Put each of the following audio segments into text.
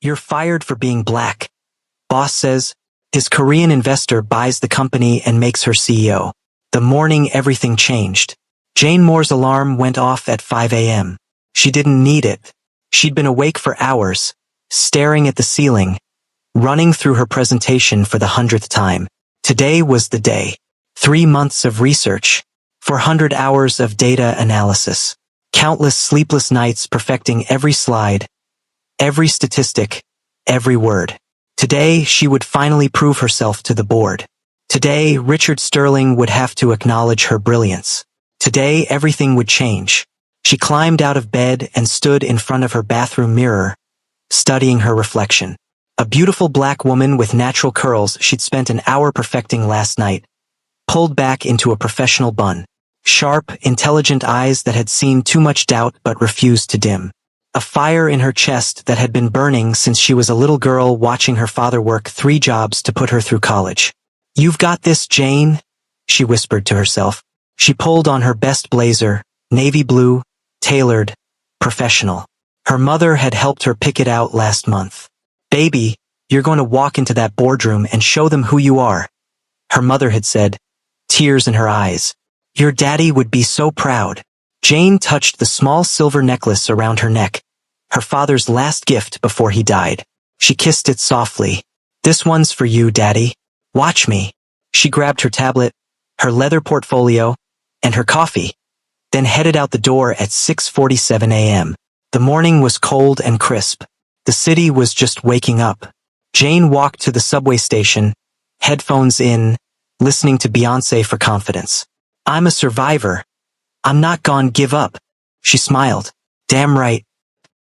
You're fired for being black. Boss says. His Korean investor buys the company and makes her CEO. The morning everything changed. Jane Moore's alarm went off at 5 a.m. She didn't need it. She'd been awake for hours, staring at the ceiling, running through her presentation for the 100th time. Today was the day. 3 months of research, 400 hours of data analysis, countless sleepless nights perfecting every slide, every statistic, every word. Today, she would finally prove herself to the board. Today, Richard Sterling would have to acknowledge her brilliance. Today, everything would change. She climbed out of bed and stood in front of her bathroom mirror, studying her reflection. A beautiful black woman with natural curls she'd spent an hour perfecting last night, pulled back into a professional bun. Sharp, intelligent eyes that had seen too much doubt but refused to dim. A fire in her chest that had been burning since she was a little girl watching her father work 3 jobs to put her through college. "You've got this, Jane," she whispered to herself. She pulled on her best blazer, navy blue, tailored, professional. Her mother had helped her pick it out last month. "Baby, you're going to walk into that boardroom and show them who you are," her mother had said, tears in her eyes. "Your daddy would be so proud." Jane touched the small silver necklace around her neck, her father's last gift before he died. She kissed it softly. "This one's for you, Daddy. Watch me." She grabbed her tablet, her leather portfolio, and her coffee, then headed out the door at 6:47 a.m. The morning was cold and crisp. The city was just waking up. Jane walked to the subway station, headphones in, listening to Beyoncé for confidence. "I'm a survivor. I'm not gonna give up." She smiled. "Damn right."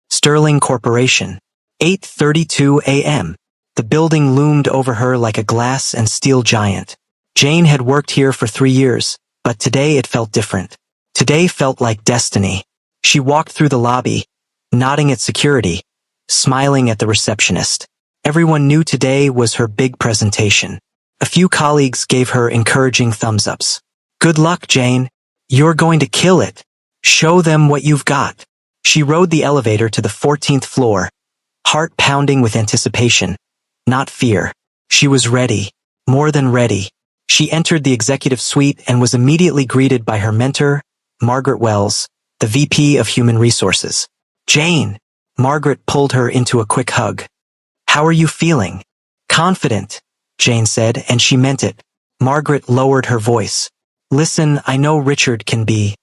Sterling Corporation. 8:32 a.m. The building loomed over her like a glass and steel giant. Jane had worked here for 3 years, but today it felt different. Today felt like destiny. She walked through the lobby, nodding at security, smiling at the receptionist. Everyone knew today was her big presentation. A few colleagues gave her encouraging thumbs-ups. "Good luck, Jane. You're going to kill it. Show them what you've got." She rode the elevator to the 14th floor, heart pounding with anticipation, not fear. She was ready, more than ready. She entered the executive suite and was immediately greeted by her mentor, Margaret Wells, the VP of Human Resources. "Jane," Margaret pulled her into a quick hug. "How are you feeling?" "Confident," Jane said, and she meant it. Margaret lowered her voice. "Listen, I know Richard can be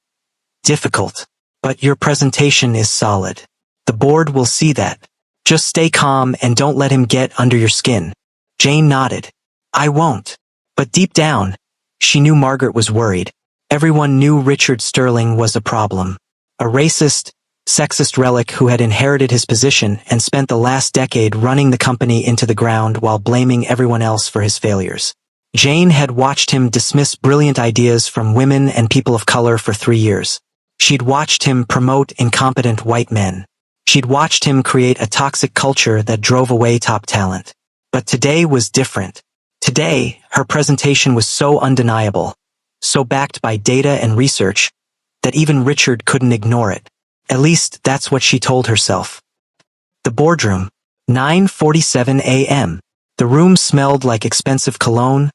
difficult, but your presentation is solid. The board will see that. Just stay calm and don't let him get under your skin." Jane nodded. "I won't." But deep down, she knew Margaret was worried. Everyone knew Richard Sterling was a problem. A racist, sexist relic who had inherited his position and spent the last decade running the company into the ground while blaming everyone else for his failures. Jane had watched him dismiss brilliant ideas from women and people of color for 3 years. She'd watched him promote incompetent white men. She'd watched him create a toxic culture that drove away top talent. But today was different. Today, her presentation was so undeniable, so backed by data and research, that even Richard couldn't ignore it. At least that's what she told herself. The boardroom. 9:47 a.m. The room smelled like expensive cologne,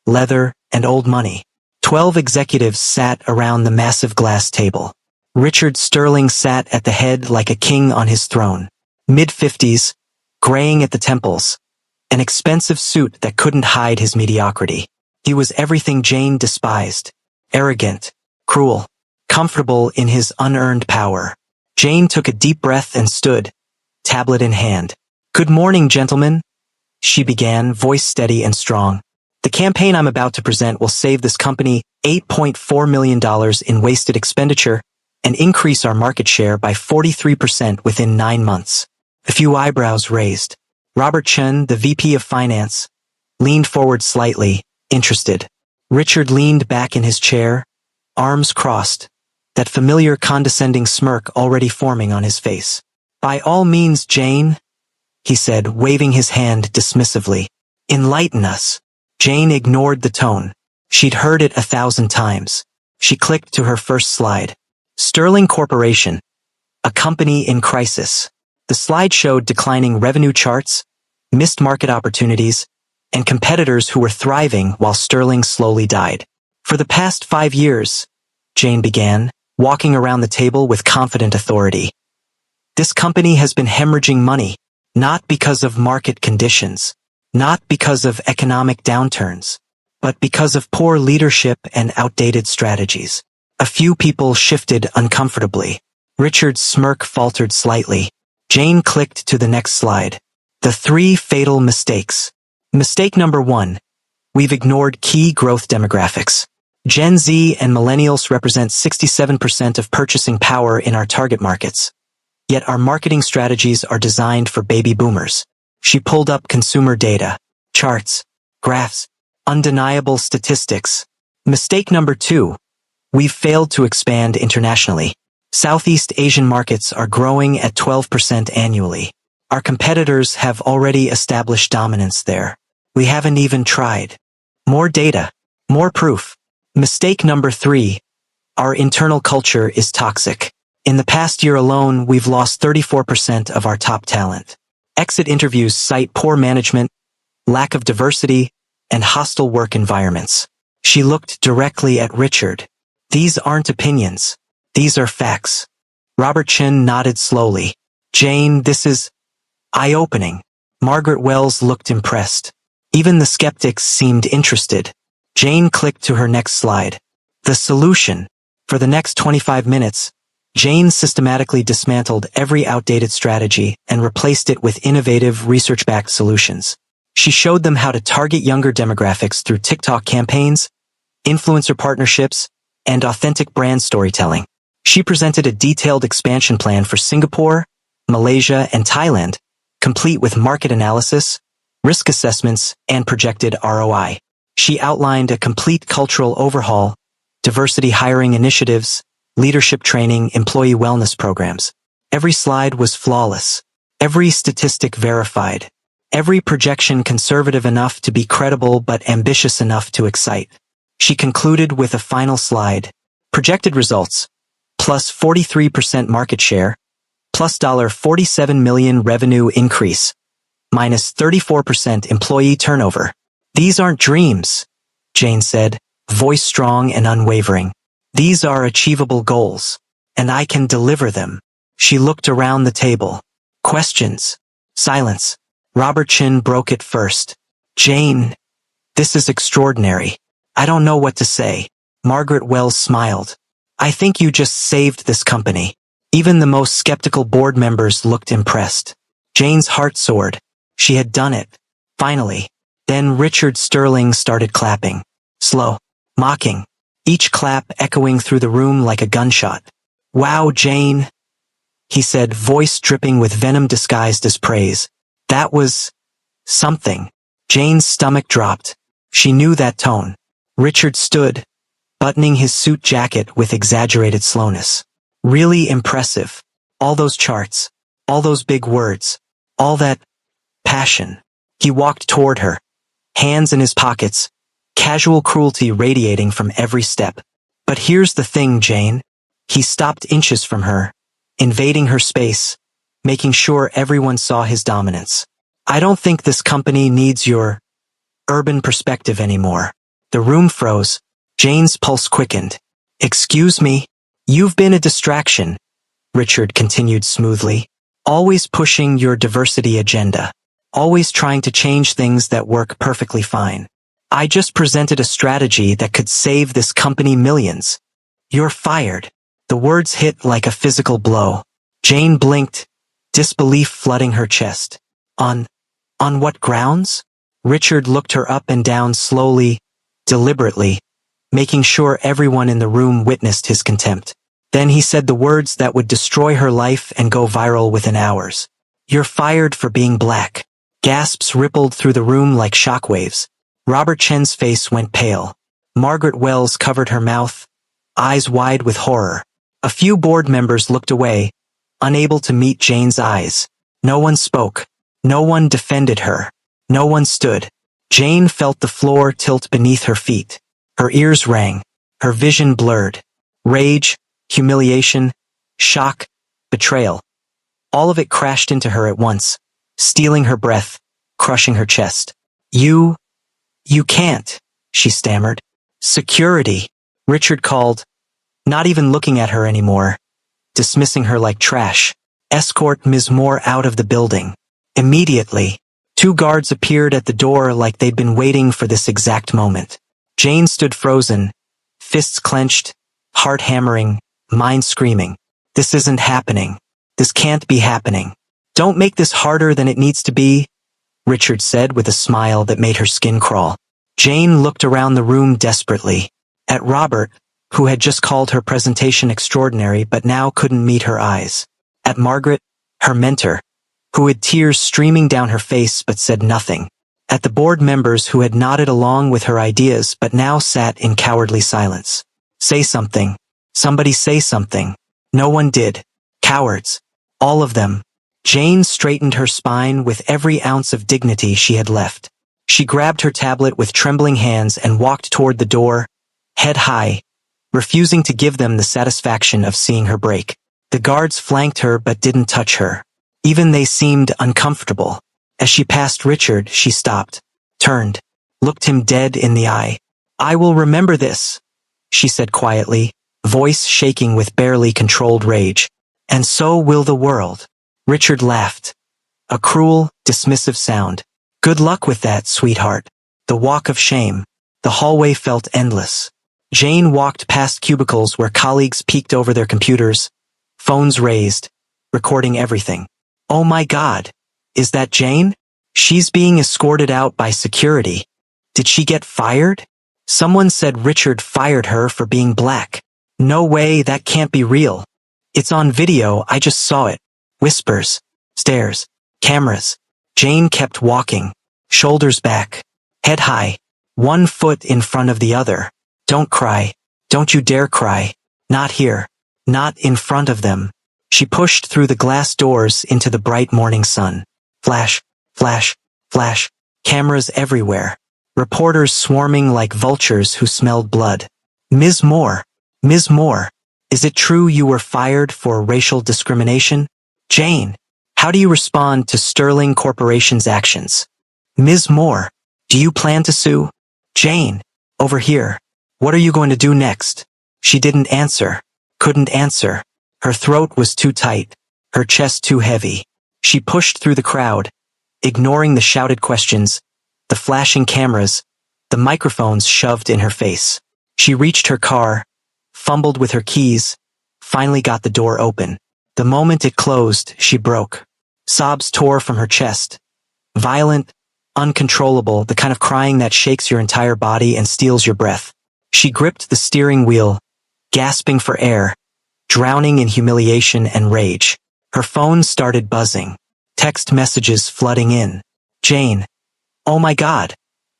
leather, and old money. 12 executives sat around the massive glass table. Richard Sterling sat at the head like a king on his throne. Mid-50s, graying at the temples. An expensive suit that couldn't hide his mediocrity. He was everything Jane despised. Arrogant, cruel, comfortable in his unearned power. Jane took a deep breath and stood, tablet in hand. "Good morning, gentlemen," she began, voice steady and strong. "The campaign I'm about to present will save this company $8.4 million in wasted expenditure and increase our market share by 43% within 9 months. A few eyebrows raised. Robert Chen, the VP of Finance, leaned forward slightly, interested. Richard leaned back in his chair, arms crossed, that familiar condescending smirk already forming on his face. "By all means, Jane," he said, waving his hand dismissively. "Enlighten us." Jane ignored the tone. She'd heard it 1,000 times. She clicked to her first slide. Sterling Corporation, a company in crisis. The slide showed declining revenue charts, missed market opportunities, and competitors who were thriving while Sterling slowly died. For the past 5 years, Jane began, walking around the table with confident authority. This company has been hemorrhaging money, not because of market conditions, not because of economic downturns, but because of poor leadership and outdated strategies. A few people shifted uncomfortably. Richard's smirk faltered slightly. Jane clicked to the next slide. The 3 fatal mistakes. Mistake number 1. We've ignored key growth demographics. Gen Z and millennials represent 67% of purchasing power in our target markets. Yet our marketing strategies are designed for baby boomers. She pulled up consumer data, charts, graphs, undeniable statistics. Mistake number 2. We've failed to expand internationally. Southeast Asian markets are growing at 12% annually. Our competitors have already established dominance there. We haven't even tried. More data, more proof. Mistake number 3. Our internal culture is toxic. In the past year alone, we've lost 34% of our top talent. Exit interviews cite poor management, lack of diversity, and hostile work environments. She looked directly at Richard. These aren't opinions. These are facts. Robert Chin nodded slowly. Jane, this is eye-opening. Margaret Wells looked impressed. Even the skeptics seemed interested. Jane clicked to her next slide. The solution. For the next 25 minutes, Jane systematically dismantled every outdated strategy and replaced it with innovative, research-backed solutions. She showed them how to target younger demographics through TikTok campaigns, influencer partnerships, and authentic brand storytelling. She presented a detailed expansion plan for Singapore, Malaysia, and Thailand, complete with market analysis, risk assessments, and projected ROI. She outlined a complete cultural overhaul, diversity hiring initiatives, leadership training, employee wellness programs. Every slide was flawless. Every statistic verified. Every projection conservative enough to be credible but ambitious enough to excite. She concluded with a final slide. Projected results. Plus 43% market share. Plus $47 million revenue increase. Minus 34% employee turnover. These aren't dreams, Jane said, voice strong and unwavering. These are achievable goals, and I can deliver them. She looked around the table. Questions. Silence. Robert Chin broke it first. Jane, this is extraordinary. I don't know what to say. Margaret Wells smiled. I think you just saved this company. Even the most skeptical board members looked impressed. Jane's heart soared. She had done it. Finally. Then Richard Sterling started clapping. Slow. Mocking. Each clap echoing through the room like a gunshot. Wow, Jane, he said, voice dripping with venom disguised as praise. That was something. Jane's stomach dropped. She knew that tone. Richard stood, buttoning his suit jacket with exaggerated slowness. Really impressive. All those charts, all those big words, all that passion. He walked toward her, hands in his pockets, casual cruelty radiating from every step. But here's the thing, Jane. He stopped inches from her, invading her space, making sure everyone saw his dominance. I don't think this company needs your urban perspective anymore. The room froze. Jane's pulse quickened. Excuse me? You've been a distraction, Richard continued smoothly. Always pushing your diversity agenda. Always trying to change things that work perfectly fine. I just presented a strategy that could save this company millions. You're fired. The words hit like a physical blow. Jane blinked, disbelief flooding her chest. On what grounds? Richard looked her up and down slowly, deliberately, making sure everyone in the room witnessed his contempt. Then he said the words that would destroy her life and go viral within hours. You're fired for being black. Gasps rippled through the room like shockwaves. Robert Chen's face went pale. Margaret Wells covered her mouth, eyes wide with horror. A few board members looked away, unable to meet Jane's eyes. No one spoke. No one defended her. No one stood. Jane felt the floor tilt beneath her feet. Her ears rang. Her vision blurred. Rage, humiliation, shock, betrayal. All of it crashed into her at once, stealing her breath, crushing her chest. You can't, she stammered. Security, Richard called, not even looking at her anymore, dismissing her like trash. Escort Ms. Moore out of the building. Immediately, 2 guards appeared at the door like they'd been waiting for this exact moment. Jane stood frozen, fists clenched, heart hammering, mind screaming. This isn't happening. This can't be happening. Don't make this harder than it needs to be, Richard said with a smile that made her skin crawl. Jane looked around the room desperately, at Robert, who had just called her presentation extraordinary but now couldn't meet her eyes, at Margaret, her mentor, who had tears streaming down her face but said nothing, at the board members who had nodded along with her ideas but now sat in cowardly silence. Say something. Somebody say something. No one did. Cowards. All of them. Jane straightened her spine with every ounce of dignity she had left. She grabbed her tablet with trembling hands and walked toward the door, head high, refusing to give them the satisfaction of seeing her break. The guards flanked her but didn't touch her. Even they seemed uncomfortable. As she passed Richard, she stopped, turned, looked him dead in the eye. I will remember this, she said quietly, voice shaking with barely controlled rage. And so will the world. Richard laughed. A cruel, dismissive sound. Good luck with that, sweetheart. The walk of shame. The hallway felt endless. Jane walked past cubicles where colleagues peeked over their computers, phones raised, recording everything. Oh my God. Is that Jane? She's being escorted out by security. Did she get fired? Someone said Richard fired her for being black. No way, that can't be real. It's on video, I just saw it. Whispers, stares, cameras. Jane kept walking, shoulders back, head high, 1 foot in front of the other. Don't cry. Don't you dare cry. Not here. Not in front of them. She pushed through the glass doors into the bright morning sun. Flash, flash, flash. Cameras everywhere. Reporters swarming like vultures who smelled blood. Ms. Moore. Ms. Moore. Is it true you were fired for racial discrimination? Jane. How do you respond to Sterling Corporation's actions? Ms. Moore. Do you plan to sue? Jane. Over here. What are you going to do next? She didn't answer. Couldn't answer. Her throat was too tight. Her chest too heavy. She pushed through the crowd, ignoring the shouted questions, the flashing cameras, the microphones shoved in her face. She reached her car, fumbled with her keys, finally got the door open. The moment it closed, she broke. Sobs tore from her chest. Violent, uncontrollable, the kind of crying that shakes your entire body and steals your breath. She gripped the steering wheel, gasping for air, drowning in humiliation and rage. Her phone started buzzing. Text messages flooding in. Jane. Oh my God.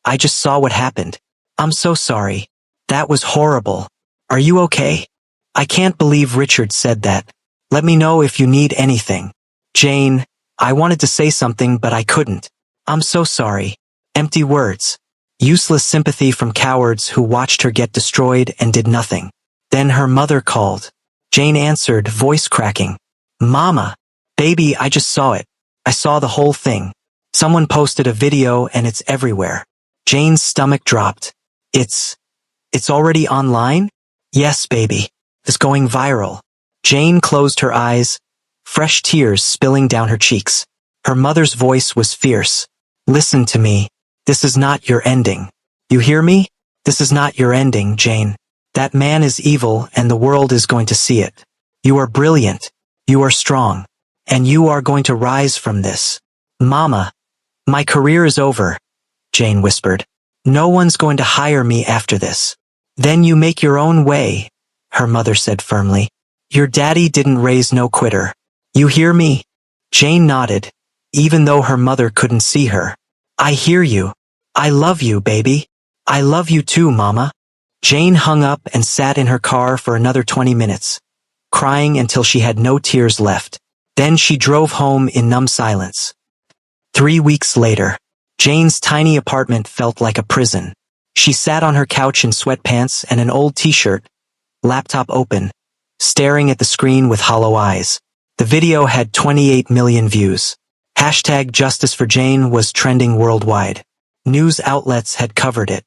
I just saw what happened. I'm so sorry. That was horrible. Are you okay? I can't believe Richard said that. Let me know if you need anything. Jane. I wanted to say something but I couldn't. I'm so sorry. Empty words. Useless sympathy from cowards who watched her get destroyed and did nothing. Then her mother called. Jane answered, voice cracking. Mama. Baby, I just saw it. I saw the whole thing. Someone posted a video and it's everywhere. Jane's stomach dropped. It's already online? Yes, baby. It's going viral. Jane closed her eyes, fresh tears spilling down her cheeks. Her mother's voice was fierce. Listen to me. This is not your ending. You hear me? This is not your ending, Jane. That man is evil and the world is going to see it. You are brilliant. You are strong. And you are going to rise from this. Mama. My career is over, Jane whispered. No one's going to hire me after this. Then you make your own way, her mother said firmly. Your daddy didn't raise no quitter. You hear me? Jane nodded, even though her mother couldn't see her. I hear you. I love you, baby. I love you too, Mama. Jane hung up and sat in her car for another 20 minutes, crying until she had no tears left. Then she drove home in numb silence. 3 weeks later, Jane's tiny apartment felt like a prison. She sat on her couch in sweatpants and an old t-shirt, laptop open, staring at the screen with hollow eyes. The video had 28 million views. Hashtag Justice for Jane was trending worldwide. News outlets had covered it.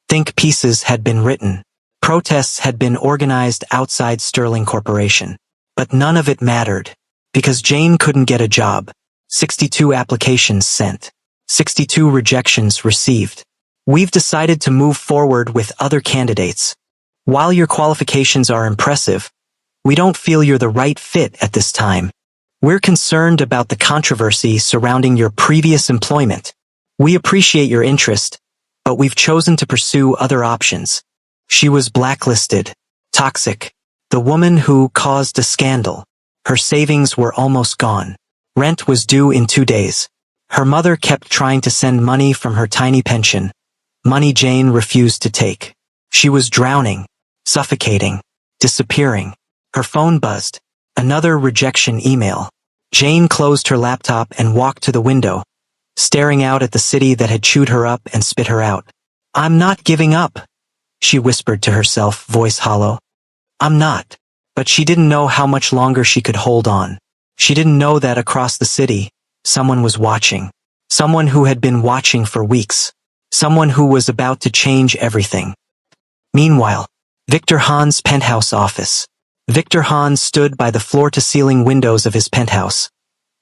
Think pieces had been written. Protests had been organized outside Sterling Corporation. But none of it mattered. Because Jane couldn't get a job. 62 applications sent. 62 rejections received. We've decided to move forward with other candidates. While your qualifications are impressive, we don't feel you're the right fit at this time. We're concerned about the controversy surrounding your previous employment. We appreciate your interest, but we've chosen to pursue other options. She was blacklisted. Toxic. The woman who caused a scandal. Her savings were almost gone. Rent was due in 2 days. Her mother kept trying to send money from her tiny pension. Money Jane refused to take. She was drowning, suffocating, disappearing. Her phone buzzed. Another rejection email. Jane closed her laptop and walked to the window, staring out at the city that had chewed her up and spit her out. I'm not giving up, she whispered to herself, voice hollow. I'm not. But she didn't know how much longer she could hold on. She didn't know that across the city, someone was watching. Someone who had been watching for weeks. Someone who was about to change everything. Meanwhile, Victor Hahn's penthouse office. Victor Hahn stood by the floor-to-ceiling windows of his penthouse,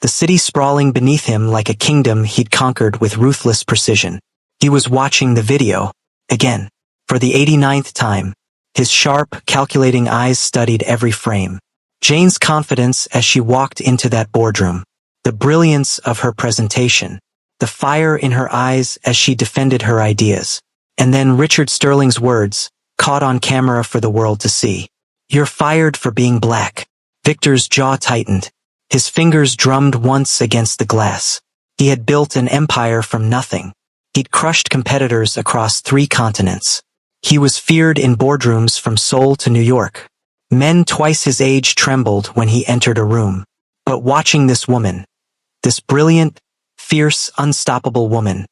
the city sprawling beneath him like a kingdom he'd conquered with ruthless precision. He was watching the video, again, for the 89th time. His sharp, calculating eyes studied every frame. Jane's confidence as she walked into that boardroom, the brilliance of her presentation, the fire in her eyes as she defended her ideas, and then Richard Sterling's words, caught on camera for the world to see. You're fired for being black. Victor's jaw tightened. His fingers drummed once against the glass. He had built an empire from nothing. He'd crushed competitors across 3 continents. He was feared in boardrooms from Seoul to New York. Men twice his age trembled when he entered a room. But watching this woman, this brilliant, fierce, unstoppable woman,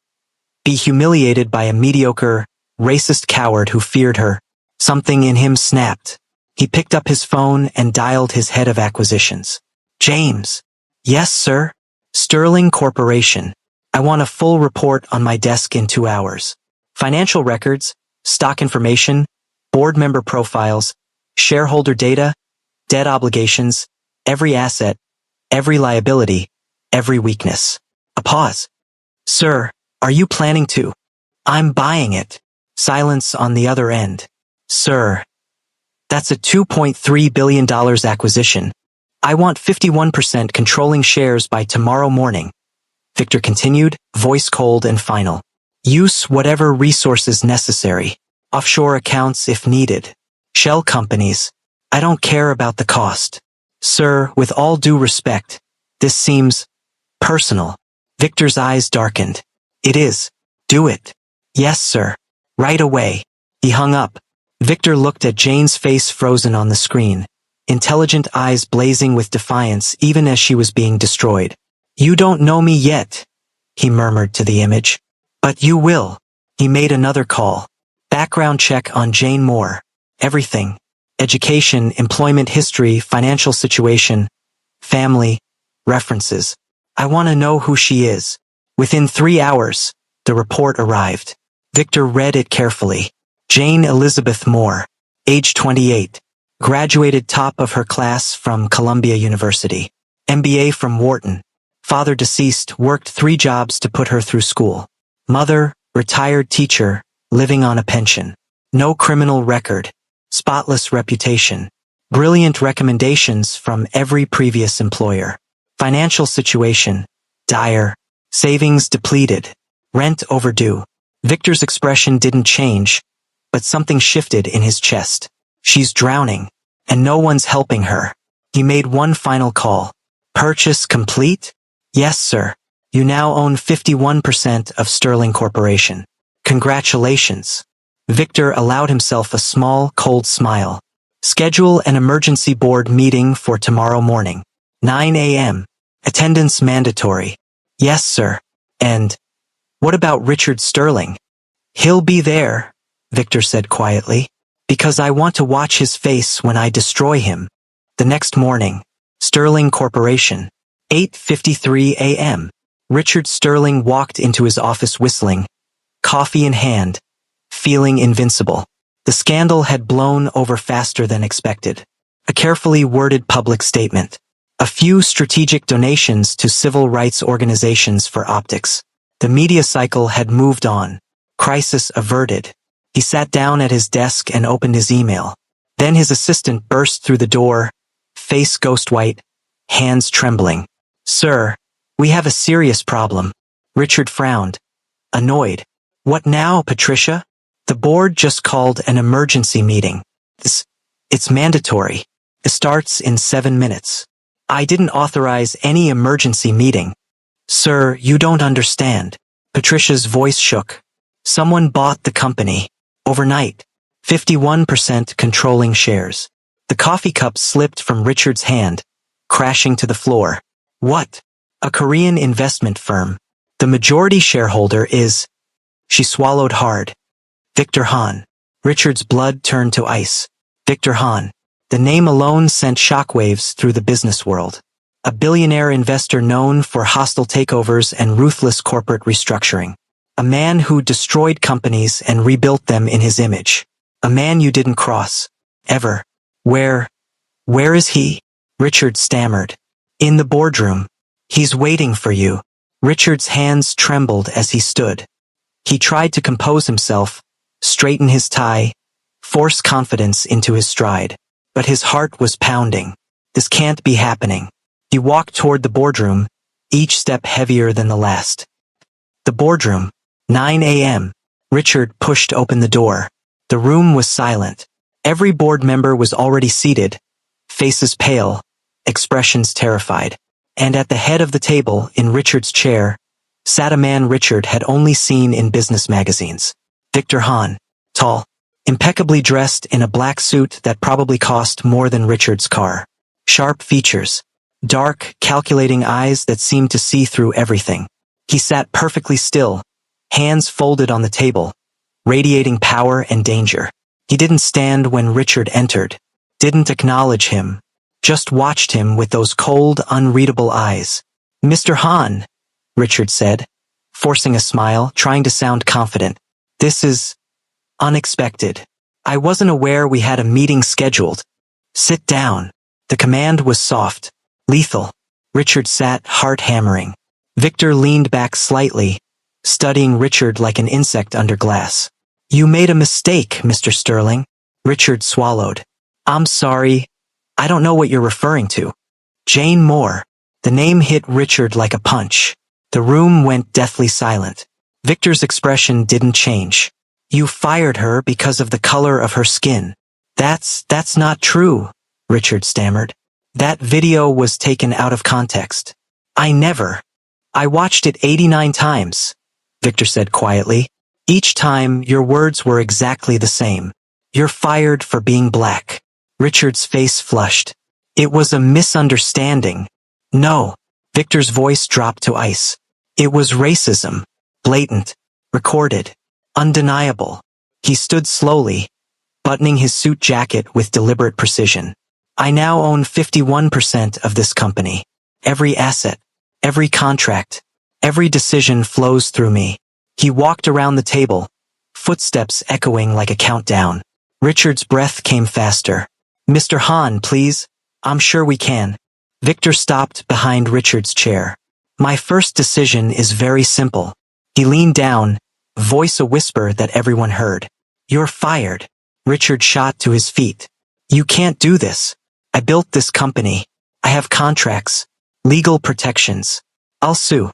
be humiliated by a mediocre, racist coward who feared her, something in him snapped. He picked up his phone and dialed his head of acquisitions. James. Yes, sir. Sterling Corporation. I want a full report on my desk in 2 hours. Financial records, stock information, board member profiles, shareholder data, debt obligations, every asset, every liability, every weakness. A pause. Sir, are you planning to? I'm buying it. Silence on the other end. Sir. That's a $2.3 billion acquisition. I want 51% controlling shares by tomorrow morning. Victor continued, voice cold and final. Use whatever resources necessary. Offshore accounts if needed. Shell companies. I don't care about the cost. Sir, with all due respect, this seems personal. Victor's eyes darkened. It is. Do it. Yes, sir. Right away. He hung up. Victor looked at Jane's face frozen on the screen, intelligent eyes blazing with defiance even as she was being destroyed. You don't know me yet, he murmured to the image. But you will. He made another call. Background check on Jane Moore. Everything. Education, employment history, financial situation, family, references. I want to know who she is. Within 3 hours, the report arrived. Victor read it carefully. Jane Elizabeth Moore, age 28, graduated top of her class from Columbia University, MBA from Wharton, father deceased, worked 3 jobs to put her through school, mother, retired teacher, living on a pension, no criminal record, spotless reputation, brilliant recommendations from every previous employer, financial situation, dire, savings depleted, rent overdue. Victor's expression didn't change, but something shifted in his chest. She's drowning, and no one's helping her. He made one final call. Purchase complete? Yes, sir. You now own 51% of Sterling Corporation. Congratulations. Victor allowed himself a small, cold smile. Schedule an emergency board meeting for tomorrow morning. 9 a.m. Attendance mandatory. Yes, sir. And what about Richard Sterling? He'll be there, Victor said quietly, because I want to watch his face when I destroy him. The next morning, Sterling Corporation. 8:53 a.m. Richard Sterling walked into his office whistling, coffee in hand, feeling invincible. The scandal had blown over faster than expected. A carefully worded public statement. A few strategic donations to civil rights organizations for optics. The media cycle had moved on. Crisis averted. He sat down at his desk and opened his email. Then his assistant burst through the door, face ghost white, hands trembling. "Sir, we have a serious problem." Richard frowned, annoyed. "What now, Patricia?" "The board just called an emergency meeting. It's mandatory. It starts in 7 minutes. I didn't authorize any emergency meeting." "Sir, you don't understand." Patricia's voice shook. "Someone bought the company. Overnight. 51% controlling shares." The coffee cup slipped from Richard's hand, crashing to the floor. "What?" "A Korean investment firm. The majority shareholder is..." She swallowed hard. "Victor Han." Richard's blood turned to ice. Victor Han. The name alone sent shockwaves through the business world. A billionaire investor known for hostile takeovers and ruthless corporate restructuring. A man who destroyed companies and rebuilt them in his image. A man you didn't cross. Ever. Where is he?" Richard stammered. "In the boardroom. He's waiting for you." Richard's hands trembled as he stood. He tried to compose himself, straighten his tie, force confidence into his stride. But his heart was pounding. This can't be happening. He walked toward the boardroom, each step heavier than the last. The boardroom. 9 a.m. Richard pushed open the door. The room was silent. Every board member was already seated, faces pale, expressions terrified. And at the head of the table, in Richard's chair, sat a man Richard had only seen in business magazines. Victor Han. Tall, impeccably dressed in a black suit that probably cost more than Richard's car. Sharp features. Dark, calculating eyes that seemed to see through everything. He sat perfectly still, hands folded on the table, radiating power and danger. He didn't stand when Richard entered, didn't acknowledge him, just watched him with those cold, unreadable eyes. "Mr. Han," Richard said, forcing a smile, trying to sound confident. "This is unexpected. I wasn't aware we had a meeting scheduled. Sit down." The command was soft, lethal. Richard sat, heart hammering. Victor leaned back slightly, studying Richard like an insect under glass. "You made a mistake, Mr. Sterling." Richard swallowed. "I'm sorry. I don't know what you're referring to." "Jane Moore." The name hit Richard like a punch. The room went deathly silent. Victor's expression didn't change. "You fired her because of the color of her skin." That's not true," Richard stammered. "That video was taken out of context." I watched it 89 times, Victor said quietly. "Each time, your words were exactly the same. You're fired for being black." Richard's face flushed. "It was a misunderstanding." "No." Victor's voice dropped to ice. "It was racism. Blatant. Recorded. Undeniable." He stood slowly, buttoning his suit jacket with deliberate precision. "I now own 51% of this company. Every asset, every contract, every decision flows through me." He walked around the table, footsteps echoing like a countdown. Richard's breath came faster. "Mr. Han, please. I'm sure we can." Victor stopped behind Richard's chair. "My first decision is very simple." He leaned down, voice a whisper that everyone heard. "You're fired." Richard shot to his feet. "You can't do this. I built this company. I have contracts, legal protections. I'll sue.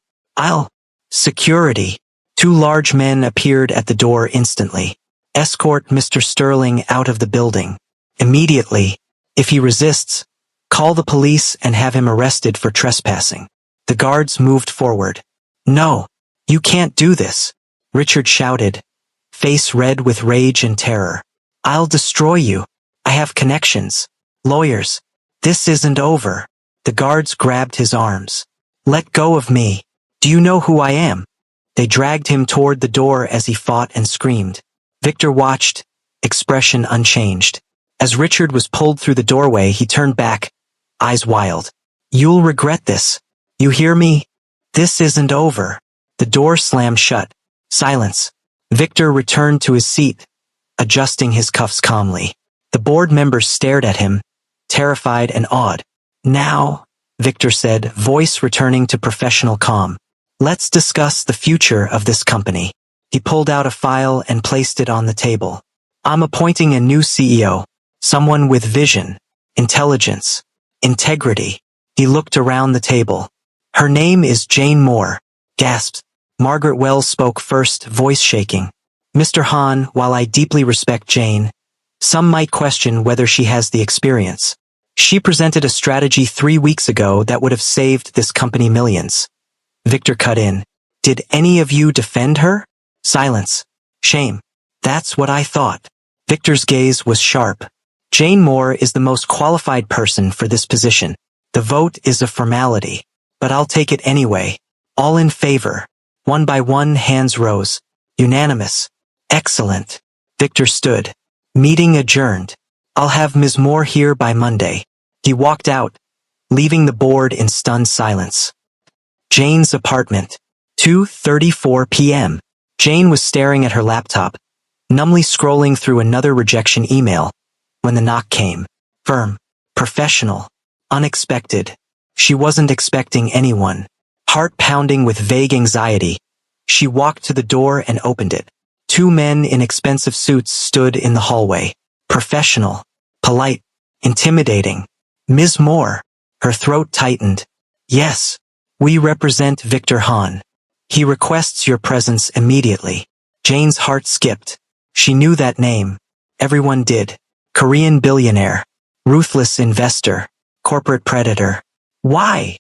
Security." Two large men appeared at the door instantly. "Escort Mr. Sterling out of the building. Immediately. If he resists, call the police and have him arrested for trespassing." The guards moved forward. "No, you can't do this," Richard shouted, face red with rage and terror. "I'll destroy you. I have connections. Lawyers. This isn't over." The guards grabbed his arms. "Let go of me. Do you know who I am?" They dragged him toward the door as he fought and screamed. Victor watched, expression unchanged. As Richard was pulled through the doorway, he turned back, eyes wild. You'll regret this. You hear me? This isn't over. The door slammed shut. Silence. Victor returned to his seat, adjusting his cuffs calmly. The board members stared at him, terrified and awed. Now, Victor said, voice returning to professional calm. Let's discuss the future of this company. He pulled out a file and placed it on the table. I'm appointing a new CEO, someone with vision, intelligence, integrity. He looked around the table. Her name is Jane Moore. Gasped. Margaret Wells spoke first, voice shaking. Mr. Hahn, while I deeply respect Jane, some might question whether she has the experience. She presented a strategy 3 weeks ago that would have saved this company millions. Victor cut in. Did any of you defend her? Silence. Shame. That's what I thought. Victor's gaze was sharp. Jane Moore is the most qualified person for this position. The vote is a formality, but I'll take it anyway. All in favor. One by one, hands rose. Unanimous. Excellent. Victor stood. Meeting adjourned. I'll have Ms. Moore here by Monday. He walked out, leaving the board in stunned silence. Jane's apartment. 2:34 p.m. Jane was staring at her laptop, numbly scrolling through another rejection email, when the knock came. Firm. Professional. Unexpected. She wasn't expecting anyone. Heart pounding with vague anxiety, she walked to the door and opened it. 2 men in expensive suits stood in the hallway. Professional. Polite. Intimidating. Ms. Moore. Her throat tightened. Yes. We represent Victor Hahn. He requests your presence immediately. Jane's heart skipped. She knew that name. Everyone did. Korean billionaire. Ruthless investor. Corporate predator. Why?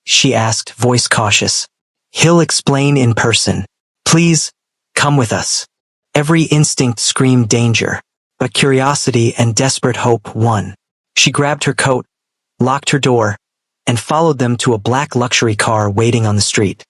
She asked, voice cautious. He'll explain in person. Please, come with us. Every instinct screamed danger, but curiosity and desperate hope won. She grabbed her coat, locked her door, and followed them to a black luxury car waiting on the street.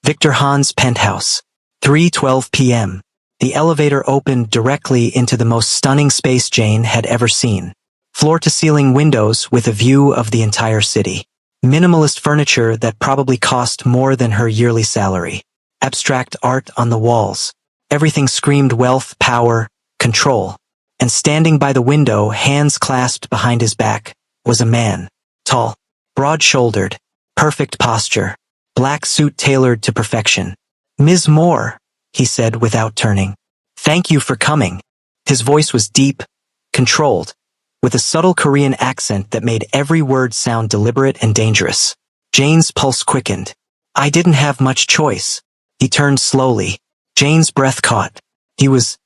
Victor Hahn's penthouse. 3:12 p.m. The elevator opened directly into the most stunning space Jane had ever seen. Floor-to-ceiling windows with a view of the entire city. Minimalist furniture that probably cost more than her yearly salary. Abstract art on the walls. Everything screamed wealth, power, control. And standing by the window, hands clasped behind his back, was a man. Tall, broad-shouldered, perfect posture, black suit tailored to perfection. Ms. Moore, he said without turning. Thank you for coming. His voice was deep, controlled, with a subtle Korean accent that made every word sound deliberate and dangerous. Jane's pulse quickened. I didn't have much choice. He turned slowly. Jane's breath caught. He was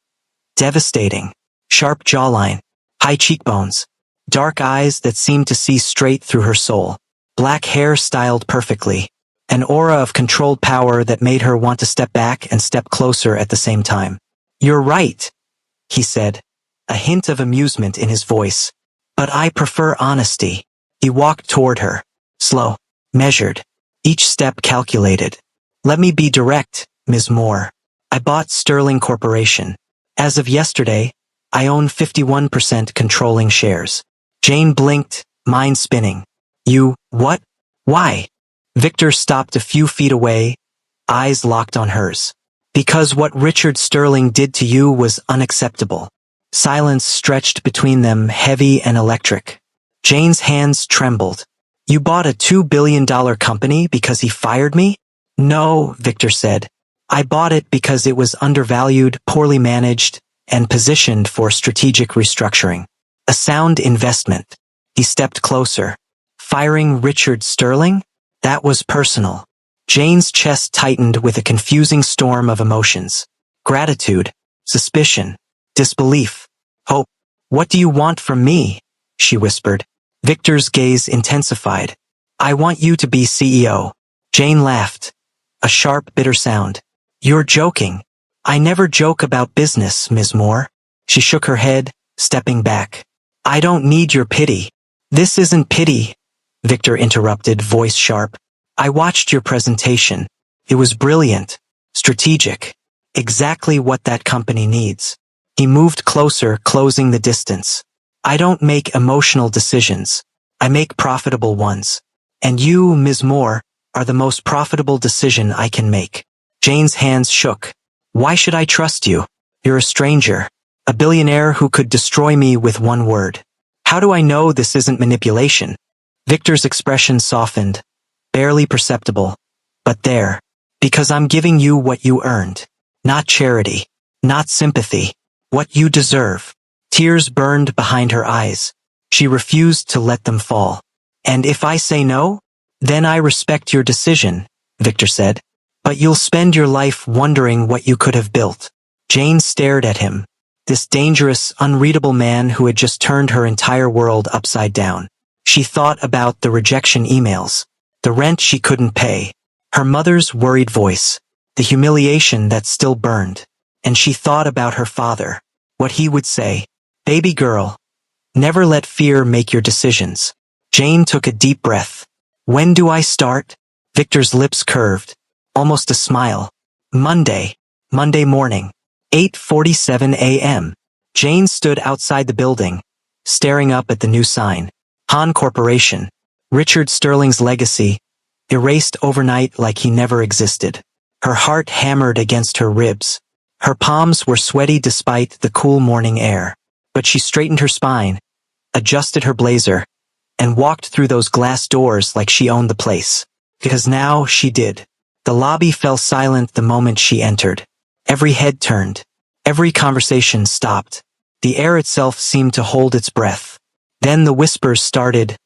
devastating. Sharp jawline, high cheekbones, dark eyes that seemed to see straight through her soul. Black hair styled perfectly. An aura of controlled power that made her want to step back and step closer at the same time. You're right, he said, a hint of amusement in his voice. But I prefer honesty. He walked toward her. Slow, measured, each step calculated. Let me be direct, Ms. Moore. I bought Sterling Corporation. As of yesterday, I own 51% controlling shares. Jane blinked, mind spinning. You, what? Why? Victor stopped a few feet away, eyes locked on hers. Because what Richard Sterling did to you was unacceptable. Silence stretched between them, heavy and electric. Jane's hands trembled. You bought a $2 billion company because he fired me? No, Victor said. I bought it because it was undervalued, poorly managed, and positioned for strategic restructuring. A sound investment. He stepped closer. Firing Richard Sterling? That was personal. Jane's chest tightened with a confusing storm of emotions. Gratitude, suspicion, disbelief, hope. What do you want from me? She whispered. Victor's gaze intensified. I want you to be CEO. Jane laughed. A sharp, bitter sound. You're joking. I never joke about business, Ms. Moore. She shook her head, stepping back. I don't need your pity. This isn't pity, Victor interrupted, voice sharp. I watched your presentation. It was brilliant, strategic, exactly what that company needs. He moved closer, closing the distance. I don't make emotional decisions. I make profitable ones. And you, Ms. Moore, are the most profitable decision I can make. Jane's hands shook. Why should I trust you? You're a stranger. A billionaire who could destroy me with one word. How do I know this isn't manipulation? Victor's expression softened. Barely perceptible. But there. Because I'm giving you what you earned. Not charity. Not sympathy. What you deserve. Tears burned behind her eyes. She refused to let them fall. And if I say no? Then I respect your decision, Victor said. But you'll spend your life wondering what you could have built. Jane stared at him. This dangerous, unreadable man who had just turned her entire world upside down. She thought about the rejection emails. The rent she couldn't pay. Her mother's worried voice. The humiliation that still burned. And she thought about her father. What he would say. Baby girl. Never let fear make your decisions. Jane took a deep breath. When do I start? Victor's lips curved. Almost a smile. Monday morning. 8:47 a.m. Jane stood outside the building, staring up at the new sign. Hahn Corporation. Richard Sterling's legacy. Erased overnight like he never existed. Her heart hammered against her ribs. Her palms were sweaty despite the cool morning air. But she straightened her spine, adjusted her blazer, and walked through those glass doors like she owned the place. Because now she did. The lobby fell silent the moment she entered. Every head turned. Every conversation stopped. The air itself seemed to hold its breath. Then the whispers started,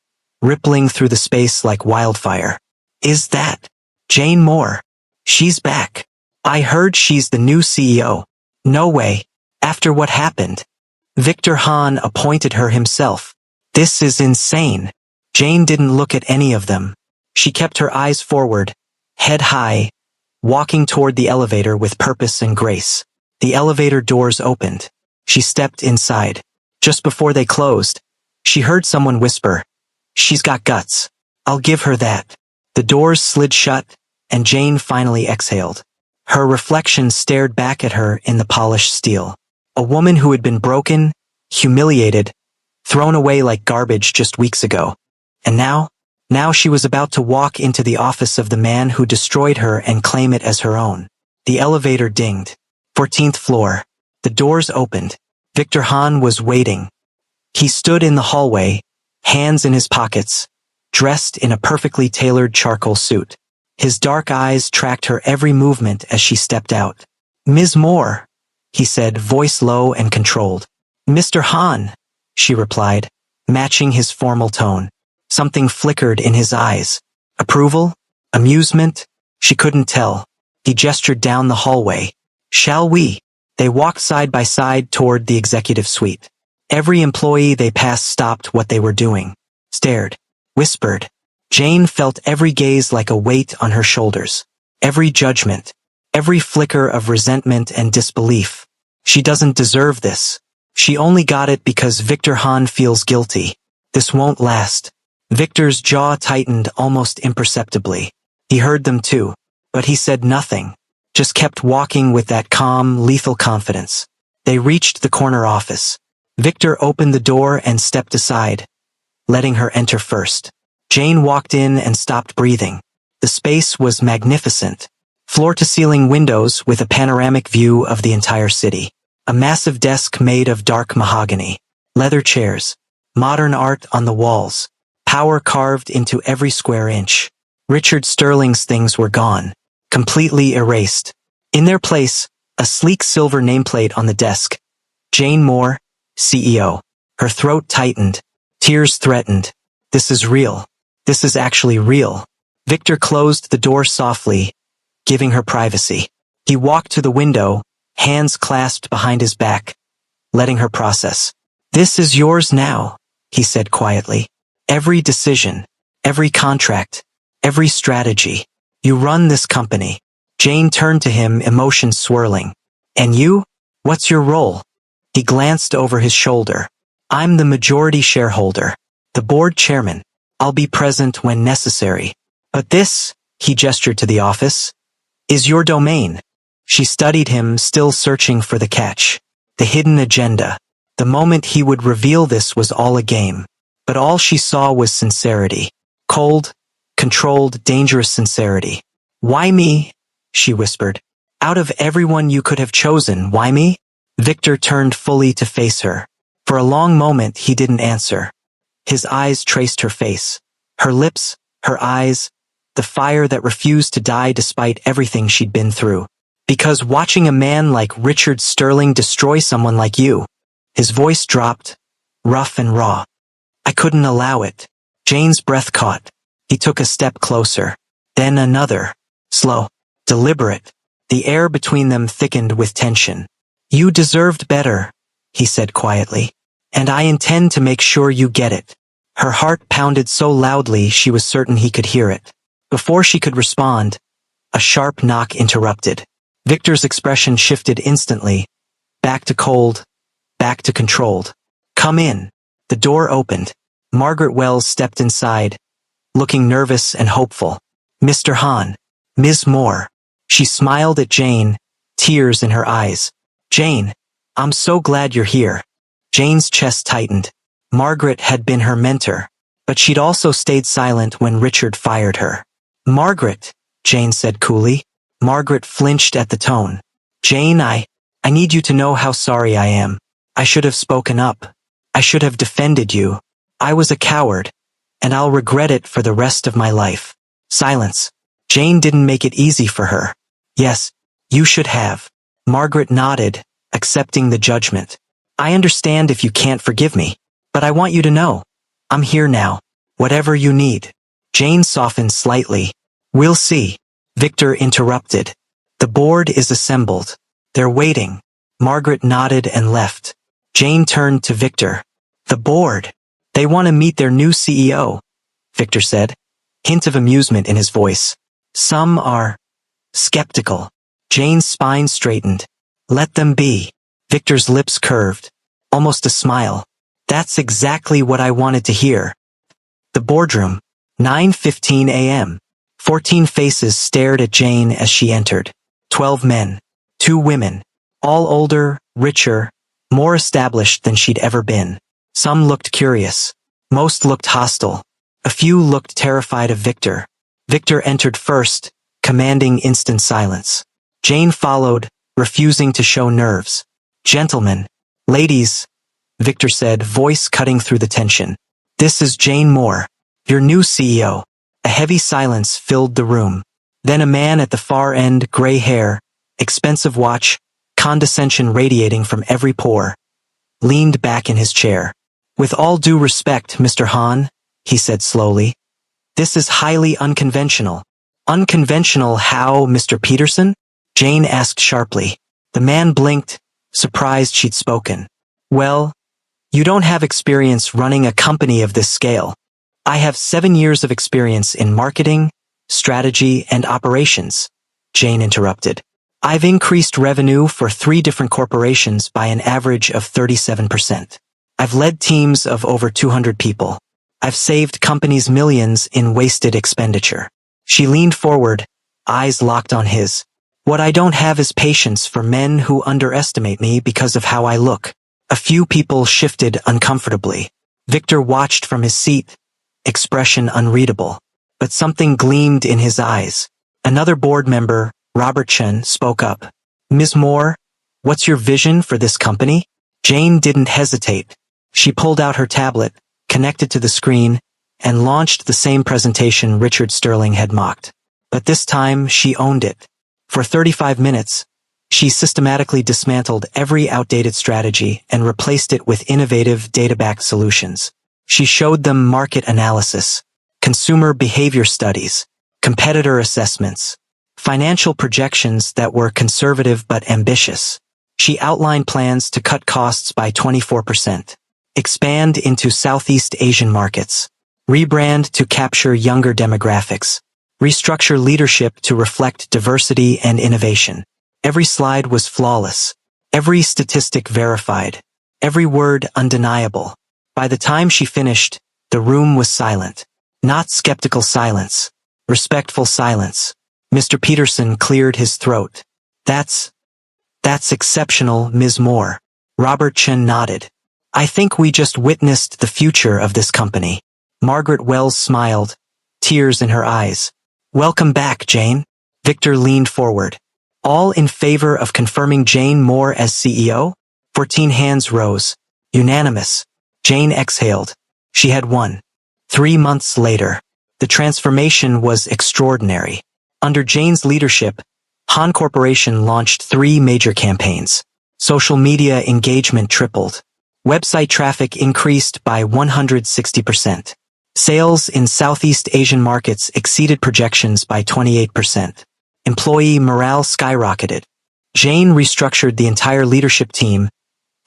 rippling through the space like wildfire. Is that Jane Moore? She's back. I heard she's the new CEO. No way. After what happened? Victor Hahn appointed her himself. This is insane. Jane didn't look at any of them. She kept her eyes forward, head high, walking toward the elevator with purpose and grace. The elevator doors opened. She stepped inside. Just before they closed, she heard someone whisper, "She's got guts. I'll give her that." The doors slid shut, and Jane finally exhaled. Her reflection stared back at her in the polished steel. A woman who had been broken, humiliated, thrown away like garbage just weeks ago. And now she was about to walk into the office of the man who destroyed her and claim it as her own. The elevator dinged. 14th floor. The doors opened. Victor Hahn was waiting. He stood in the hallway, hands in his pockets, dressed in a perfectly tailored charcoal suit. His dark eyes tracked her every movement as she stepped out. "Ms. Moore," he said, voice low and controlled. "Mr. Hahn," she replied, matching his formal tone. Something flickered in his eyes. Approval? Amusement? She couldn't tell. He gestured down the hallway. "Shall we?" They walked side by side toward the executive suite. Every employee they passed stopped what they were doing, stared, whispered. Jane felt every gaze like a weight on her shoulders. Every judgment. Every flicker of resentment and disbelief. She doesn't deserve this. She only got it because Victor Hahn feels guilty. This won't last. Victor's jaw tightened almost imperceptibly. He heard them too, but he said nothing, just kept walking with that calm, lethal confidence. They reached the corner office. Victor opened the door and stepped aside, letting her enter first. Jane walked in and stopped breathing. The space was magnificent. Floor-to-ceiling windows with a panoramic view of the entire city. A massive desk made of dark mahogany. Leather chairs. Modern art on the walls. Power carved into every square inch. Richard Sterling's things were gone. Completely erased. In their place, a sleek silver nameplate on the desk. Jane Moore, CEO. Her throat tightened. Tears threatened. This is real. This is actually real. Victor closed the door softly, giving her privacy. He walked to the window, hands clasped behind his back, letting her process. "This is yours now," he said quietly. "Every decision, every contract, every strategy. You run this company." Jane turned to him, emotions swirling. "And you? What's your role?" He glanced over his shoulder. "I'm the majority shareholder, the board chairman. I'll be present when necessary. But this," he gestured to the office, "is your domain." She studied him, still searching for the catch. The hidden agenda. The moment he would reveal this was all a game. but all she saw was sincerity. Cold, controlled, dangerous sincerity. "Why me?" she whispered. "Out of everyone you could have chosen, why me?" Victor turned fully to face her. For a long moment he didn't answer. His eyes traced her face. Her lips, her eyes, the fire that refused to die despite everything she'd been through. "Because watching a man like Richard Sterling destroy someone like you." His voice dropped, rough and raw. "I couldn't allow it." Jane's breath caught. He took a step closer. Then another. Slow. Deliberate. The air between them thickened with tension. "You deserved better," he said quietly. "And I intend to make sure you get it." Her heart pounded so loudly she was certain he could hear it. Before she could respond, a sharp knock interrupted. Victor's expression shifted instantly. Back to cold, back to controlled. "Come in." The door opened. Margaret Wells stepped inside, looking nervous and hopeful. "Mr. Hahn." "Ms. Moore." She smiled at Jane, tears in her eyes. "Jane, I'm so glad you're here." Jane's chest tightened. Margaret had been her mentor, but she'd also stayed silent when Richard fired her. "Margaret," Jane said coolly. Margaret flinched at the tone. "Jane, I need you to know how sorry I am. I should have spoken up. I should have defended you. I was a coward, and I'll regret it for the rest of my life." Silence. Jane didn't make it easy for her. "Yes, you should have." Margaret nodded, accepting the judgment. "I understand if you can't forgive me, but I want you to know. I'm here now. Whatever you need." Jane softened slightly. "We'll see." Victor interrupted. "The board is assembled. They're waiting." Margaret nodded and left. Jane turned to Victor. "The board. They want to meet their new CEO," Victor said, hint of amusement in his voice. "Some are skeptical." Jane's spine straightened. "Let them be." Victor's lips curved, almost a smile. "That's exactly what I wanted to hear." The boardroom. 9:15 a.m. 14 faces stared at Jane as she entered. 12 men. 2 women. All older, richer, more established than she'd ever been. Some looked curious. Most looked hostile. A few looked terrified of Victor. Victor entered first, commanding instant silence. Jane followed, refusing to show nerves. "Gentlemen, ladies," Victor said, voice cutting through the tension. "This is Jane Moore, your new CEO." A heavy silence filled the room. Then a man at the far end, gray hair, expensive watch, condescension radiating from every pore, leaned back in his chair. "With all due respect, Mr. Hahn," he said slowly, "this is highly unconventional." "Unconventional how, Mr. Peterson?" Jane asked sharply. The man blinked, surprised she'd spoken. "Well, you don't have experience running a company of this scale." "I have 7 years of experience in marketing, strategy, and operations," Jane interrupted. "I've increased revenue for 3 different corporations by an average of 37%. I've led teams of over 200 people. I've saved companies millions in wasted expenditure." She leaned forward, eyes locked on his. "What I don't have is patience for men who underestimate me because of how I look." A few people shifted uncomfortably. Victor watched from his seat, expression unreadable. But something gleamed in his eyes. Another board member, Robert Chen, spoke up. "Ms. Moore, what's your vision for this company?" Jane didn't hesitate. She pulled out her tablet, connected to the screen, and launched the same presentation Richard Sterling had mocked. But this time she owned it. For 35 minutes, she systematically dismantled every outdated strategy and replaced it with innovative data-backed solutions. She showed them market analysis, consumer behavior studies, competitor assessments, financial projections that were conservative but ambitious. She outlined plans to cut costs by 24%, expand into Southeast Asian markets, rebrand to capture younger demographics, restructure leadership to reflect diversity and innovation. Every slide was flawless, every statistic verified, every word undeniable. By the time she finished, the room was silent. Not skeptical silence, respectful silence. Mr. Peterson cleared his throat. That's exceptional, Ms. Moore." Robert Chen nodded. I think we just witnessed the future of this company. Margaret Wells smiled, tears in her eyes. Welcome back, Jane. Victor leaned forward. All in favor of confirming Jane Moore as CEO? 14 hands rose. Unanimous. Jane exhaled. She had won. 3 months later. The transformation was extraordinary. Under Jane's leadership, Han Corporation launched 3 major campaigns. Social media engagement tripled. Website traffic increased by 160%. Sales in Southeast Asian markets exceeded projections by 28%. Employee morale skyrocketed. Jane restructured the entire leadership team,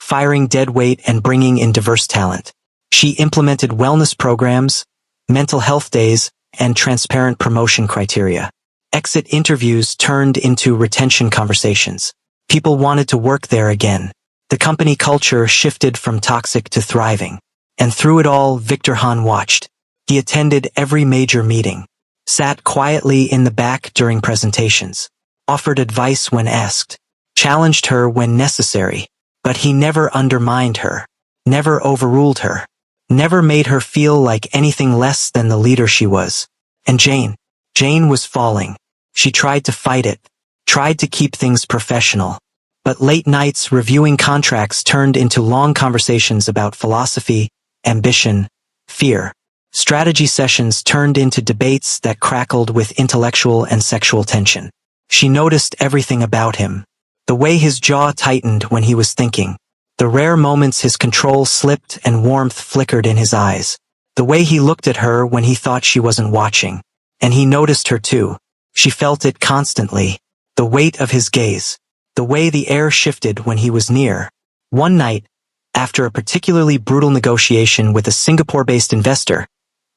firing dead weight and bringing in diverse talent. She implemented wellness programs, mental health days, and transparent promotion criteria. Exit interviews turned into retention conversations. People wanted to work there again. The company culture shifted from toxic to thriving. And through it all, Victor Han watched. He attended every major meeting, sat quietly in the back during presentations, offered advice when asked, challenged her when necessary, but he never undermined her, never overruled her, never made her feel like anything less than the leader she was. And Jane was falling. She tried to fight it, tried to keep things professional. But late nights reviewing contracts turned into long conversations about philosophy, ambition, fear. Strategy sessions turned into debates that crackled with intellectual and sexual tension. She noticed everything about him. The way his jaw tightened when he was thinking. The rare moments his control slipped and warmth flickered in his eyes. The way he looked at her when he thought she wasn't watching. And he noticed her too. She felt it constantly. The weight of his gaze. The way the air shifted when he was near. One night, after a particularly brutal negotiation with a Singapore-based investor,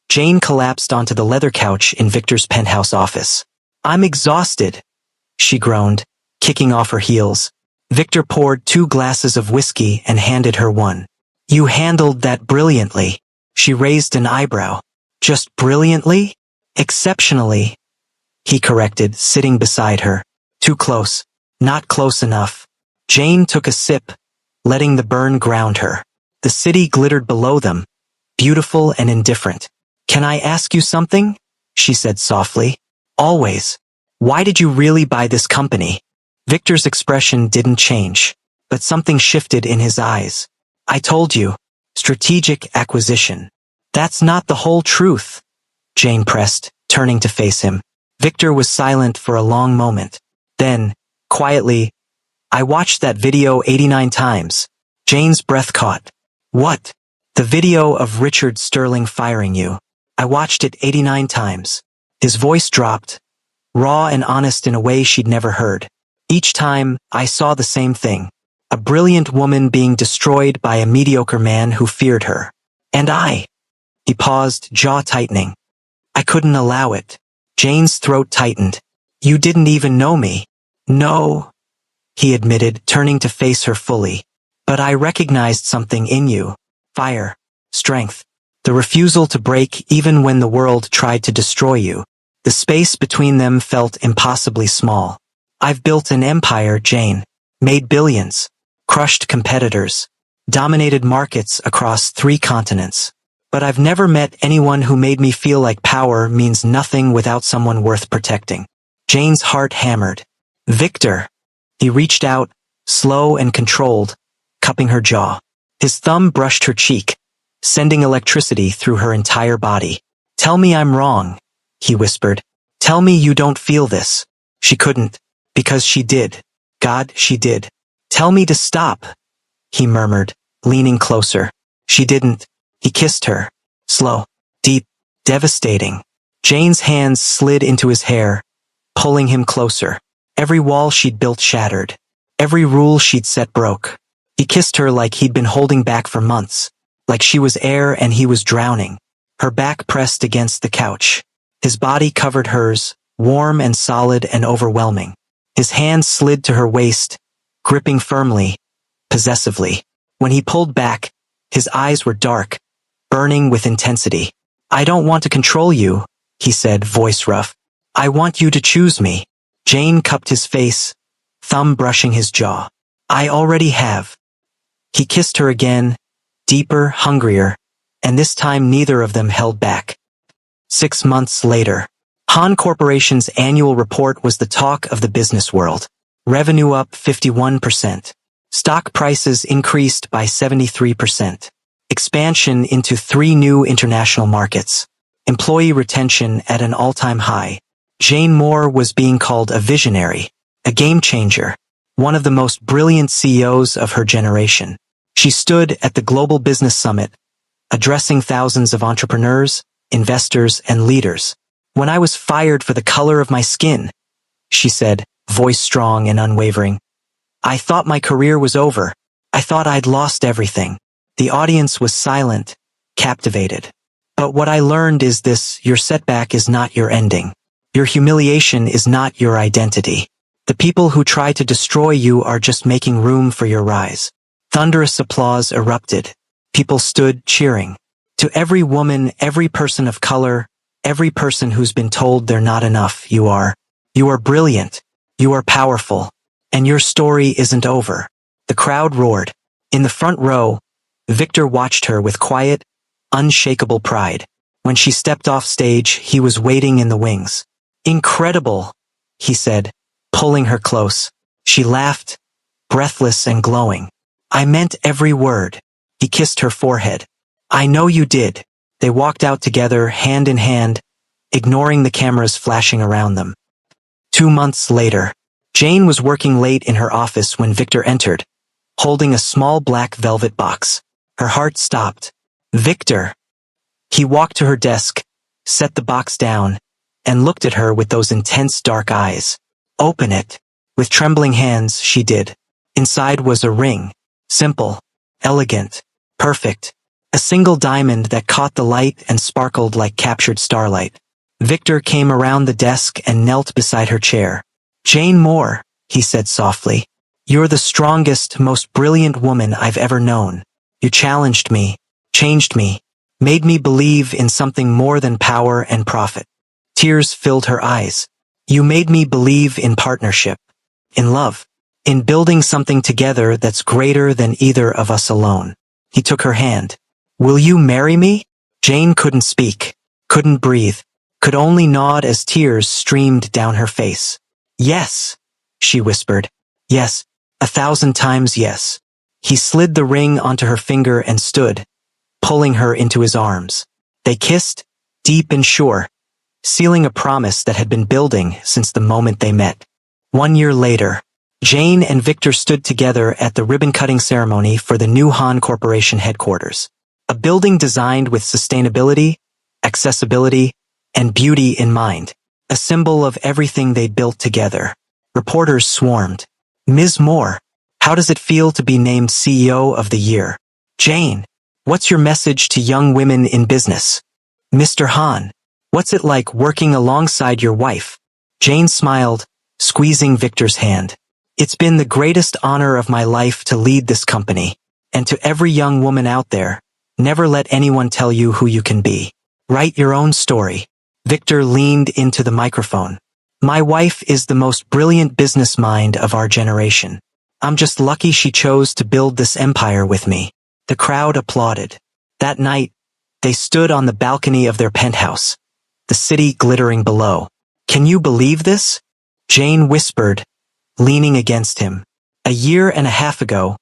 Jane collapsed onto the leather couch in Victor's penthouse office. I'm exhausted, she groaned, kicking off her heels. Victor poured 2 glasses of whiskey and handed her one. You handled that brilliantly. She raised an eyebrow. Just brilliantly? Exceptionally, he corrected, sitting beside her. Too close. Not close enough. Jane took a sip, letting the burn ground her. The city glittered below them, beautiful and indifferent. Can I ask you something? She said softly. Always. Why did you really buy this company? Victor's expression didn't change, but something shifted in his eyes. I told you. Strategic acquisition. That's not the whole truth, Jane pressed, turning to face him. Victor was silent for a long moment. Then, quietly, I watched that video 89 times. Jane's breath caught. What? The video of Richard Sterling firing you. I watched it 89 times. His voice dropped, raw and honest in a way she'd never heard. Each time, I saw the same thing. A brilliant woman being destroyed by a mediocre man who feared her. And I. He paused, jaw tightening. I couldn't allow it. Jane's throat tightened. You didn't even know me. No, he admitted, turning to face her fully. But I recognized something in you. Fire. Strength. The refusal to break even when the world tried to destroy you. The space between them felt impossibly small. I've built an empire, Jane. Made billions. Crushed competitors. Dominated markets across 3 continents. But I've never met anyone who made me feel like power means nothing without someone worth protecting. Jane's heart hammered. Victor. He reached out, slow and controlled, cupping her jaw. His thumb brushed her cheek, sending electricity through her entire body. Tell me I'm wrong, he whispered. Tell me you don't feel this. She couldn't, because she did. God, she did. Tell me to stop, he murmured, leaning closer. She didn't. He kissed her. Slow, deep, devastating. Jane's hands slid into his hair, pulling him closer. Every wall she'd built shattered. Every rule she'd set broke. He kissed her like he'd been holding back for months, like she was air and he was drowning. Her back pressed against the couch. His body covered hers, warm and solid and overwhelming. His hands slid to her waist, gripping firmly, possessively. When he pulled back, his eyes were dark, burning with intensity. I don't want to control you, he said, voice rough. I want you to choose me. Jane cupped his face, thumb brushing his jaw. I already have. He kissed her again, deeper, hungrier, and this time neither of them held back. 6 months later, Han Corporation's annual report was the talk of the business world. Revenue up 51%. Stock prices increased by 73%. Expansion into 3 new international markets. Employee retention at an all-time high. Jane Moore was being called a visionary, a game changer, one of the most brilliant CEOs of her generation. She stood at the Global Business Summit, addressing thousands of entrepreneurs, investors, and leaders. "When I was fired for the color of my skin," she said, voice strong and unwavering, "I thought my career was over. I thought I'd lost everything." The audience was silent, captivated. "But what I learned is this: your setback is not your ending. Your humiliation is not your identity. The people who try to destroy you are just making room for your rise." Thunderous applause erupted. People stood cheering. To every woman, every person of color, every person who's been told they're not enough, you are brilliant, you are powerful, and your story isn't over. The crowd roared. In the front row, Victor watched her with quiet, unshakable pride. When she stepped off stage, he was waiting in the wings. "Incredible," he said, pulling her close. She laughed, breathless and glowing. "I meant every word." He kissed her forehead. "I know you did." They walked out together, hand in hand, ignoring the cameras flashing around them. 2 months later, Jane was working late in her office when Victor entered, holding a small black velvet box. Her heart stopped. "Victor." He walked to her desk, set the box down, and looked at her with those intense dark eyes. "Open it." With trembling hands, she did. Inside was a ring. Simple, elegant, perfect. A single diamond that caught the light and sparkled like captured starlight. Victor came around the desk and knelt beside her chair. "Jane Moore," he said softly, "you're the strongest, most brilliant woman I've ever known. You challenged me, changed me, made me believe in something more than power and profit." Tears filled her eyes. "You made me believe in partnership, in love, in building something together that's greater than either of us alone." He took her hand. "Will you marry me?" Jane couldn't speak, couldn't breathe, could only nod as tears streamed down her face. "Yes," she whispered. "Yes, 1,000 times yes." He slid the ring onto her finger and stood, pulling her into his arms. They kissed, deep and sure, sealing a promise that had been building since the moment they met. 1 year later, Jane and Victor stood together at the ribbon-cutting ceremony for the new Han Corporation headquarters. A building designed with sustainability, accessibility, and beauty in mind. A symbol of everything they'd built together. Reporters swarmed. "Ms. Moore, how does it feel to be named CEO of the year?" "Jane, what's your message to young women in business?" "Mr. Han, what's it like working alongside your wife?" Jane smiled, squeezing Victor's hand. "It's been the greatest honor of my life to lead this company. And to every young woman out there, never let anyone tell you who you can be. Write your own story." Victor leaned into the microphone. "My wife is the most brilliant business mind of our generation. I'm just lucky she chose to build this empire with me." The crowd applauded. That night, they stood on the balcony of their penthouse, the city glittering below. "Can you believe this?" Jane whispered, leaning against him. "A year and a half ago,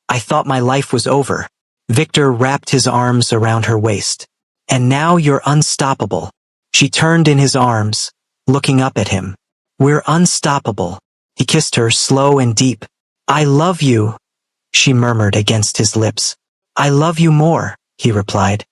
I thought my life was over." Victor wrapped his arms around her waist. "And now you're unstoppable." She turned in his arms, looking up at him. "We're unstoppable." He kissed her slow and deep. "I love you," she murmured against his lips. "I love you more," he replied.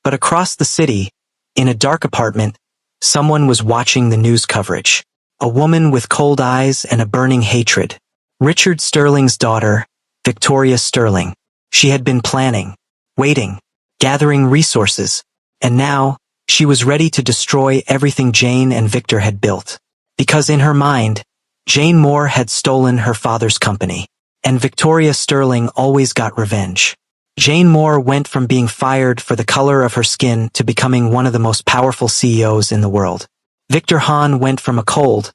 But across the city, in a dark apartment, someone was watching the news coverage. A woman with cold eyes and a burning hatred. Richard Sterling's daughter, Victoria Sterling. She had been planning, waiting, gathering resources, and now she was ready to destroy everything Jane and Victor had built. Because in her mind, Jane Moore had stolen her father's company, and Victoria Sterling always got revenge. Jane Moore went from being fired for the color of her skin to becoming one of the most powerful CEOs in the world. Victor Han went from a cold,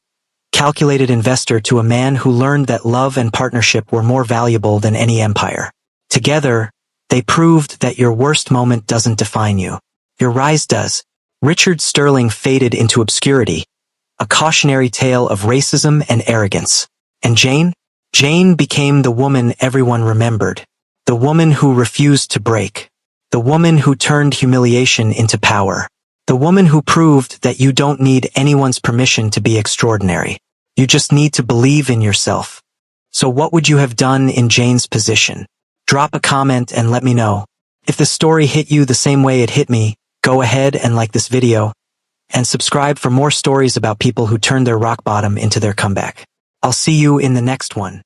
calculated investor to a man who learned that love and partnership were more valuable than any empire. Together, They proved that your worst moment doesn't define you. Your rise does. Richard Sterling faded into obscurity, a cautionary tale of racism and arrogance. And Jane? Jane became the woman everyone remembered. The woman who refused to break. The woman who turned humiliation into power. The woman who proved that you don't need anyone's permission to be extraordinary. You just need to believe in yourself. So what would you have done in Jane's position? Drop a comment and let me know. If the story hit you the same way it hit me, go ahead and like this video, and subscribe for more stories about people who turned their rock bottom into their comeback. I'll see you in the next one.